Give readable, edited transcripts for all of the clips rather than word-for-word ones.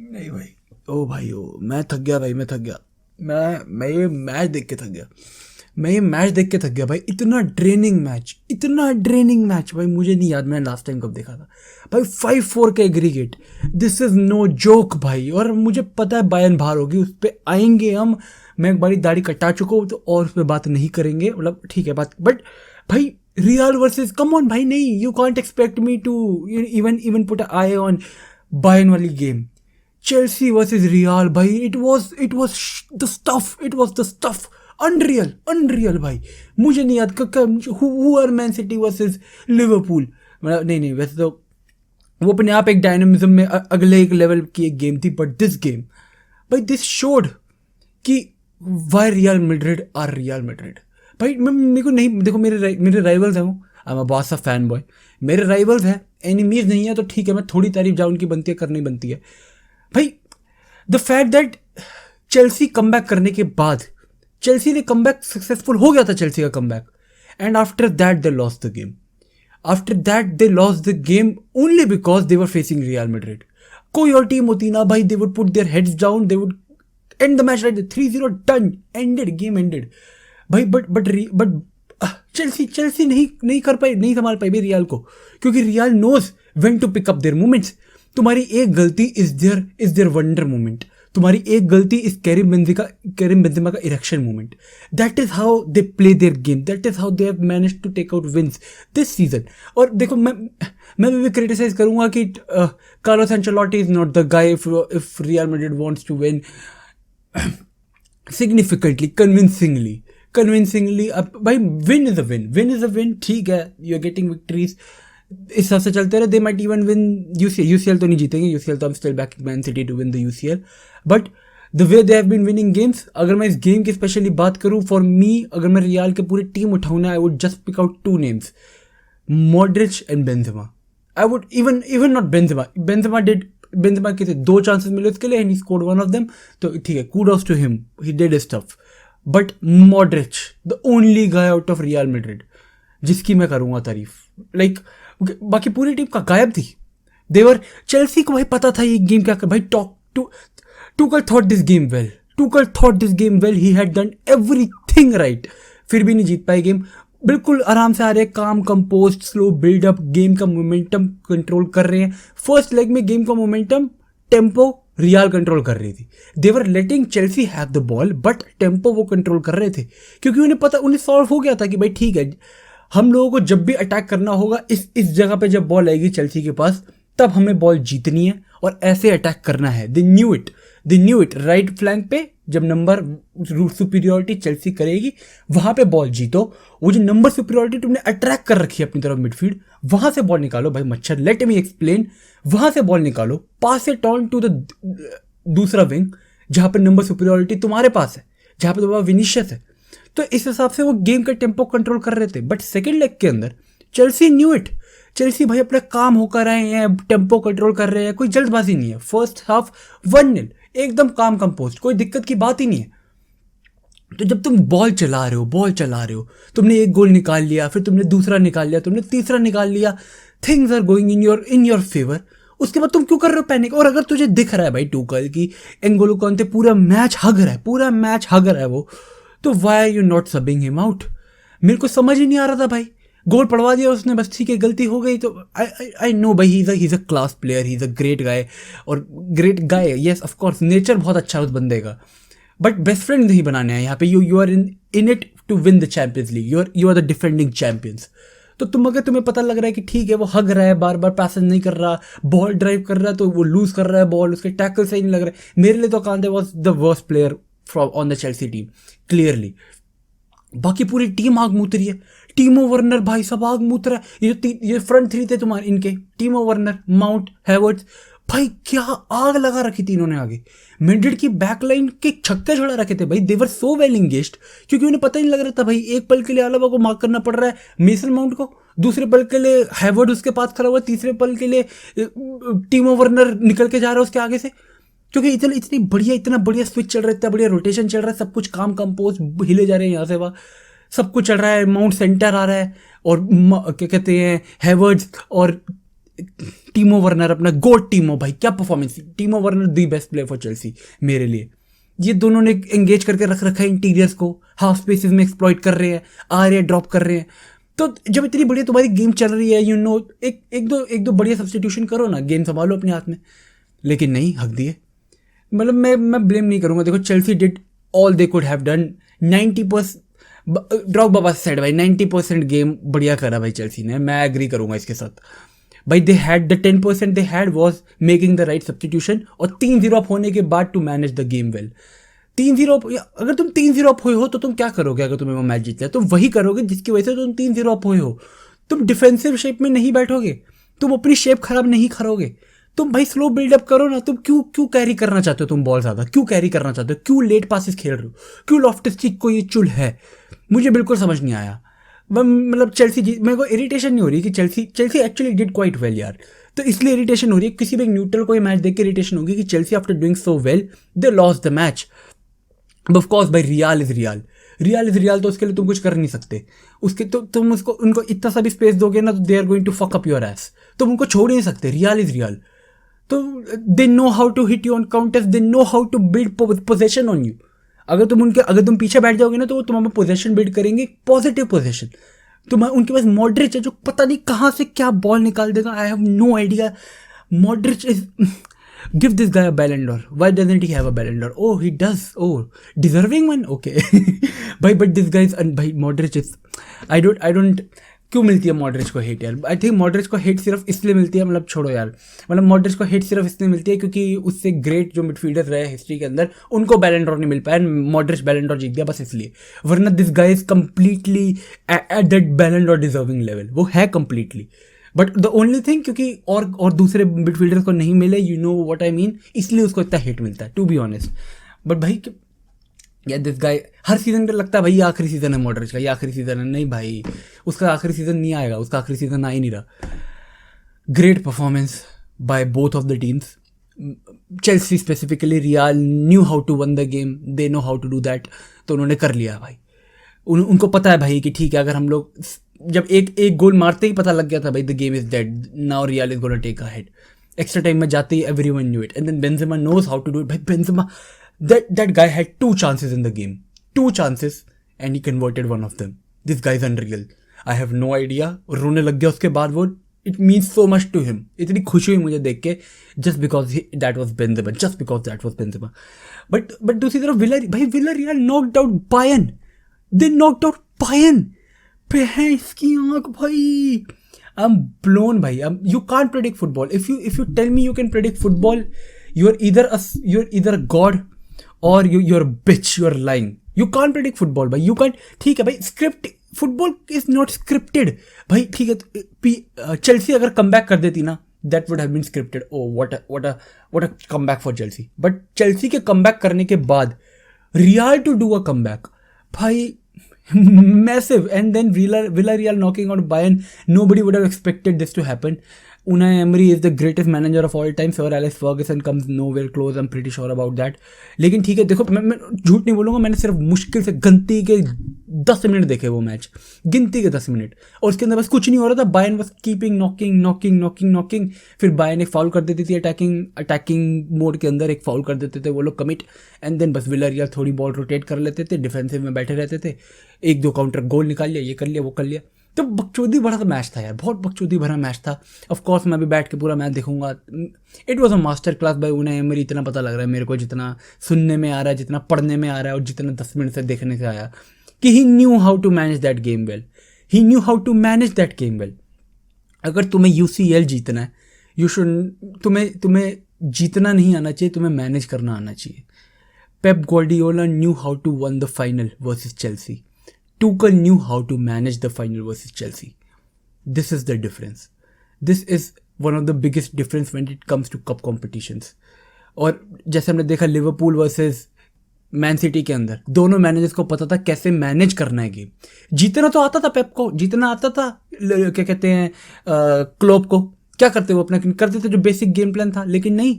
नहीं भाई, ओ भाई ओ, मैं थक गया भाई, मैं थक गया। मैं ये मैच देख के थक गया। मैं ये मैच देख के थक गया भाई। इतना ड्रेनिंग मैच, इतना ड्रेनिंग मैच भाई। मुझे नहीं याद मैंने लास्ट टाइम कब देखा था भाई। 5-4 के aggregate, this is no joke भाई। और मुझे पता है बायर्न बाहर होगी, उस पर आएंगे हम। मैं एक बारी दाढ़ी कटा चुका हूँ तो और उस पर बात नहीं करेंगे, मतलब ठीक है बात। बट भाई रियल वर्सेस, कम ऑन भाई, नहीं, you can't expect me to even put eye on Bayern वाली गेम। Chelsea versus Real भाई, it was the stuff, it was the stuff, unreal भाई। मुझे नहीं याद who are Man City versus Liverpool, मतलब नहीं वैसे तो वो अपने आप एक डायनामिज्म में अगले एक लेवल की एक गेम थी। बट दिस गेम भाई, दिस शोड कि why Real Madrid are Real Madrid भाई। मेरे को नहीं, देखो मेरे राइवल्स हैं, वो I am a boss of fan boy, मेरे राइवल्स हैं, एनिमीज नहीं है, तो ठीक है मैं थोड़ी तारीफ जहाँ उनकी बनती है करनी बनती है भाई। The fact that Chelsea comeback करने के बाद, चेल्सी ने कमबैक सक्सेसफुल हो गया था, चेल्सी का comeback, and after that they lost the game. After that they lost the game only because they were facing real Madrid. कोई और टीम होती ना भाई, they would put their heads down, they would and the match right, 3-0 done, ended, game ended भाई। But Chelsea नहीं कर पाई, नहीं संभाल पाई भाई रियल को, क्योंकि Real knows when to pick up their moments. तुम्हारी एक गलती इज देयर वंडर मोमेंट। तुम्हारी एक गलती इज कैरिम बेंजेमा का इरेक्शन moment. That is how they play their game, that is how they have managed to take out wins this season. और देखो मैं भी क्रिटिसाइज करूंगा कि Carlos Ancelotti is not the guy if Real Madrid wants to win significantly, convincingly. अब भाई win is a win, ठीक है, यू आर गेटिंग विक्ट्रीज, इस हिसाब से चलते रहे। They might even win UCL तो नहीं जीतेंगे, यूसीएल तो I am still backing Man City to win the UCL, but the way they have been winning games. अगर मैं इस गेम की स्पेशली बात करूं, फॉर मी, अगर मैं रियल के पूरी टीम उठाऊं ना, I would just pick out 2 names, Modric and Benzema. I would even not Benzema के थे 2 चांसेस मिले उसके लिए and he scored one of them, तो ठीक है, kudos to him, he did his stuff. But Modric, the only guy out of Real Madrid जिसकी मैं करूंगा तारीफ, लाइक बाकी पूरी टीम का गायब थी। देवर चेल्सी को भाई पता था ये गेम क्या कर भाई। Tuchel thought this game well, he had done everything right, फिर भी नहीं जीत पाए गेम। बिल्कुल आराम से आ रहे हैं, calm composed, slow buildup, game का मोमेंटम कंट्रोल कर रहे हैं। फर्स्ट लेग में गेम का मोमेंटम, टेम्पो रियल कंट्रोल कर रही थी। They were letting Chelsea have the ball, but tempo वो कंट्रोल कर रहे थे, क्योंकि उन्हें पता, उन्हें सॉल्व हो गया था कि भाई ठीक है, हम लोगों को जब भी अटैक करना होगा इस जगह पे जब बॉल आएगी चेल्सी के पास, तब हमें बॉल जीतनी है और ऐसे अटैक करना है। They knew it right flank पे जब नंबर सुपीरियोरिटी चेल्सी करेगी, वहां पे बॉल जीतो। वो जो नंबर सुपीरियोरिटी तुमने अट्रैक्ट कर रखी है अपनी तरफ मिडफील्ड, वहां से बॉल निकालो भाई मच्छर, लेट मी एक्सप्लेन। वहां से बॉल निकालो, पास इट ऑन टू द दूसरा विंग जहां पे नंबर सुपीरियोरिटी तुम्हारे पास है, जहां पे तुम्हारा विनीशियस है। तो इस हिसाब से वो गेम का टेम्पो कंट्रोल कर रहे थे। बट सेकेंड लेग के अंदर चेल्सी न्यू इट, चेल्सी भाई अपना काम होकर आए हैं, टेम्पो कंट्रोल कर रहे हैं, कोई जल्दबाजी नहीं है। फर्स्ट हाफ 1-0 एकदम काम कंपोस्ट, कोई दिक्कत की बात ही नहीं है। तो जब तुम बॉल चला रहे हो, तुमने एक गोल निकाल लिया, फिर तुमने दूसरा निकाल लिया, तुमने तीसरा निकाल लिया, things are going in your favour. उसके बाद तुम क्यों कर रहे हो पैनिक? और अगर तुझे दिख रहा है भाई टूकल की एंगोलो कांते पूरा मैच हग रहा है वो, तो why are you not subbing him out? मेरे को समझ ही नहीं आ रहा था भाई। गोल पड़वा दिया उसने, बस ठीक है, गलती हो गई। तो आई नो भाई, he is a class player, he is a great guy, और great guy, yes of course, nature बहुत अच्छा है उस बंदे का, बट बेस्ट फ्रेंड नहीं बनाने हैं यहाँ पे। You are in it to win the Champions League, you are the defending champions. तो अगर तुम्हें पता लग रहा है कि ठीक है वो हग रहा है, बार बार पैसेज नहीं कर रहा, बॉल ड्राइव कर रहा है तो वो लूज कर रहा है बॉल, उसके टैकल सही नहीं लग रहा है, मेरे लिए तो Kante was the worst player from on the Chelsea team clearly. बाकी पूरी टीम आग मूत रही है। टीमो वर्नर भाई सब आग मूत रहा है। ये फ्रंट 3 थे तुम्हारे इनके, टीमो वर्नर, माउंट, हैवर्ट्स, भाई क्या आग लगा रखी थी इन्होंने आगे। मैड्रिड की बैकलाइन के छक्के छोड़ा रखे थे भाई, देवर सो वेल इंगेज्ड, क्योंकि उन्हें पता ही नहीं लग रहा था भाई। एक पल के लिए अलावा को मार्क करना पड़ रहा है मेसन माउंट को, दूसरे पल के लिए हैवर्ड उसके पास खड़ा हुआ, तीसरे पल के लिए टीमो वर्नर निकल के जा रहा है उसके आगे से, क्योंकि इतना बढ़िया स्विच चल रहा है, इतना बढ़िया रोटेशन चल रहा है, सब कुछ काम कंपोज, हिले जा रहे हैं यहाँ से वहाँ, सब कुछ चल रहा है। माउंट सेंटर आ रहा है और क्या कहते हैं हैवर्ड्स और टीमो वर्नर अपना गोट टीमो, भाई क्या performance, टीमो Werner the best player for Chelsea मेरे लिए। ये दोनों ने एंगेज करके रख रखा है इंटीरियर्स को, हाफ स्पेसेस में एक्सप्लॉइट कर रहे हैं, आ रहे हैं ड्रॉप कर रहे हैं। तो जब इतनी बढ़िया तुम्हारी गेम चल रही है, यू नो, एक दो बढ़िया सब्स्टिट्यूशन करो ना, गेम संभालो अपने हाथ में। लेकिन नहीं, हक दिए। मतलब मैं ब्लेम नहीं करूंगा। देखो, Chelsea did all they could have done. 90% drop Baba side भाई, 90% गेम बढ़िया करा भाई चेल्सी ने, मैं एग्री करूंगा इसके साथ भाई। They had the 10% they had was making the right substitution, और 3-0 अप होने के बाद to manage the game well. 3-0 अगर तुम 3-0 अप हुए हो तो तुम क्या करोगे? अगर तुम्हें वो मैच जीतता है, तुम वही करोगे जिसकी वजह से तुम 3-0 अप हुए हो। तुम डिफेंसिव शेप में नहीं बैठोगे, तुम अपनी शेप खराब नहीं करोगे, तुम भाई स्लो बिल्डअप करो ना। तुम क्यों कैरी करना चाहते हो? तुम बॉल ज्यादा क्यों कैरी करना चाहते हो? क्यों लेट पासिस खेल रहे हो? क्यों लॉफ्टस-चीक को ये चुल है? मुझे बिल्कुल समझ नहीं आया। मतलब चेल्सी मेरे को इरिटेशन नहीं हो रही कि Chelsea actually did quite well यार, तो इसलिए इरिटेशन हो रही है। किसी भी एक न्यूट्रल को ये मैच देख के इरिटेशन होगी कि Chelsea after doing so well they lost the match. Of course भाई, रियल इज रियल, तो उसके लिए तुम कुछ कर नहीं सकते। उसके तो तुम उनको इतना सा भी स्पेस दोगे ना तो they are going to fuck up your ass. तुम उनको छोड़ ही नहीं सकते। Real is Real. तो they know how to hit you on counters, they know how to build possession on you. अगर तुम पीछे बैठ जाओगे ना तो वो तुम्हारा पोजेशन बिल्ड करेंगे, पॉजिटिव पोजेशन। उनके पास मॉड्रिच है जो पता नहीं कहाँ से क्या बॉल निकाल देगा। I have no idea. Modric is give this guy a Ballon d'Or. Why doesn't he have a Ballon d'Or? Oh, he does. Oh, deserving one. Okay. but this guy is भाई Modric is I don't क्यों मिलती है Modric को hate यार? I think Modric को hate सिर्फ इसलिए मिलती है, मतलब छोड़ो यार, मतलब मॉड्रिच को हेट सिर्फ इसलिए मिलती है क्योंकि उससे ग्रेट जो मिडफील्डर रहे हिस्ट्री के अंदर उनको बैलन डॉर नहीं मिल पाया, मॉड्रिच बैलन डॉर जीत गया बस इसलिए। वरना this guy is completely at that बैलन डॉर डिजर्विंग लेवल, वो है completely. But the only thing, क्योंकि और दूसरे मिडफील्डर्स को नहीं मिले, you know what I mean, इसलिए उसको इतना हेट मिलता है, टू बी ऑनेस्ट। बट भाई यार दिस गाय हर सीजन पे लगता है भाई ये आखिरी सीजन है मॉड्रिच का, ये आखिरी सीजन है। नहीं भाई, उसका आखिरी सीजन नहीं आएगा, उसका आखिरी सीजन आ ही नहीं रहा। Great performance by both of the teams. Chelsea specifically, Real knew how to won the game, they know how to do that, तो उन्होंने कर लिया भाई। उनको पता है भाई कि ठीक है, अगर हम लोग जब एक गोल मारते ही पता लग गया था भाई the game is dead, now Real is gonna take ahead. Extra time में जाते ही everyone knew it, and then Benzema knows how to do it. भाई Benzema, that guy had 2 chances in the game, 2 chances, and he converted one of them. This guy is unreal. I have no idea. रोने लग गया उसके बाद वो, it means so much to him. इतनी खुशी हुई मुझे देख के, just because that was Benzema, just because that was Benzema. But दूसरी तरफ Villarreal knocked out Bayern. They knocked out Bayern. भैंस की आँख भाई, I'm blown भाई. You can't predict football. If you tell me you can predict football, you're either a god or you're a bitch, you're lying. You can't predict football भाई, you can't. ठीक है भाई, script football is not scripted भाई, ठीक है। Chelsea अगर come back कर देती ना, that would have been scripted. Oh what a come back for Chelsea. But Chelsea के कम बैक करने के बाद Real to do a come back भाई, massive, and then Villarreal knocking out Bayern. Nobody would have expected this to happen. Unai Emery is the greatest manager of all time. Sir Alex Ferguson comes nowhere close. I'm pretty sure about that. लेकिन ठीक है, देखो मैं झूठ नहीं बोलूँगा, मैंने सिर्फ मुश्किल से गिनती के 10 मिनट देखे वो मैच, गिनती के 10 मिनट, और उसके अंदर बस कुछ नहीं हो रहा था। बायर्न बस कीपिंग नॉकिंग, फिर बायर्न एक फाउल कर देती थी अटैकिंग मोड के अंदर, एक फाउल कर देते थे वो लोग कमिट, एंड देन बस विलरियल थोड़ी बॉल रोटेट कर लेते थे, डिफेंसिव में बैठे रहते थे, 1-2 काउंटर गोल निकाल लिया, ये कर लिया वो कर लिया। तो बकचोदी भरा मैच था यार, बहुत बकचोदी भरा मैच था। ऑफ कोर्स मैं भी बैठ के पूरा मैच देखूंगा। It was a master class by Unai Emery. इतना पता लग रहा है मेरे को, जितना सुनने में आ रहा है, जितना पढ़ने में आ रहा है, और जितना 10 मिनट से देखने से आया, कि he knew how to manage that game well. अगर तुम्हें UCL जीतना है, यू शुड, तुम्हें जीतना नहीं आना चाहिए, तुम्हें मैनेज करना आना चाहिए। Pep Guardiola knew how to won the final versus Chelsea. Tuchel knew how to manage the final versus Chelsea. This is the difference. This is one of the biggest difference when it comes to cup competitions. और जैसे हमने देखा Liverpool versus man city के अंदर, दोनों managers को पता था कैसे मैनेज करना है गेम। जीतना तो आता था पेप को, जीतना आता था क्या कहते हैं क्लोप को। क्या करते वो अपना करते थे जो बेसिक गेम प्लान था, लेकिन नहीं,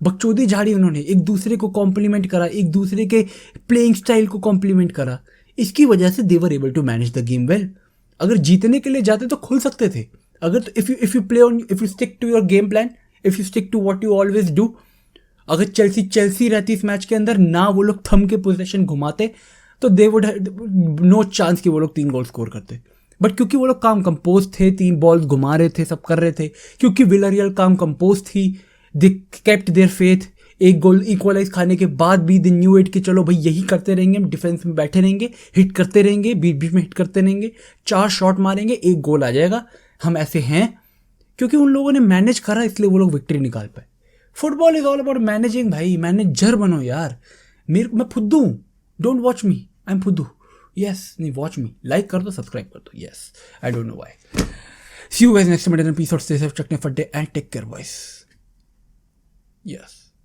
बकचोदी झाड़ी उन्होंने, एक दूसरे को कॉम्प्लीमेंट करा, एक दूसरे के प्लेइंग स्टाइल को कॉम्प्लीमेंट करा। इसकी वजह से they were able to manage the game well. अगर जीतने के लिए जाते तो खुल सकते थे, अगर if you play on, if you stick to your game plan, if you stick to what you always do, अगर चेल्सी रहती इस मैच के अंदर, ना वो लोग थम के पोजीशन घुमाते, तो दे वुड नो चांस कि वो लोग 3 गोल स्कोर करते. बट क्योंकि वो लोग काम कंपोज थे, 3 बॉल्स घुमा रहे थे, सब कर रहे थे, क्योंकि विलारियल काम कंपोज थी, दे केप्ट देयर फेथ. एक गोल इक्वलाइज खाने के बाद भी दे न्यू इट कि चलो भाई यही करते रहेंगे, हम डिफेंस में बैठे रहेंगे, हिट करते रहेंगे, बीच बीच में हिट करते रहेंगे, 4 शॉट मारेंगे, 1 गोल आ जाएगा, हम ऐसे हैं. क्योंकि उन लोगों ने मैनेज करा, इसलिए वो लोग विक्ट्री निकाल पाए. Football is all about managing भाई. मैनेजर बनो यार. मैं फुद्दू हूँ. Don't watch me, I am फुद्दू. यस, नहीं वॉच मी, लाइक कर दो, सब्सक्राइब कर दो. Yes, I don't know why. See you guys next episode. Stay safe, चकने फड्डे and take care boys. Yes.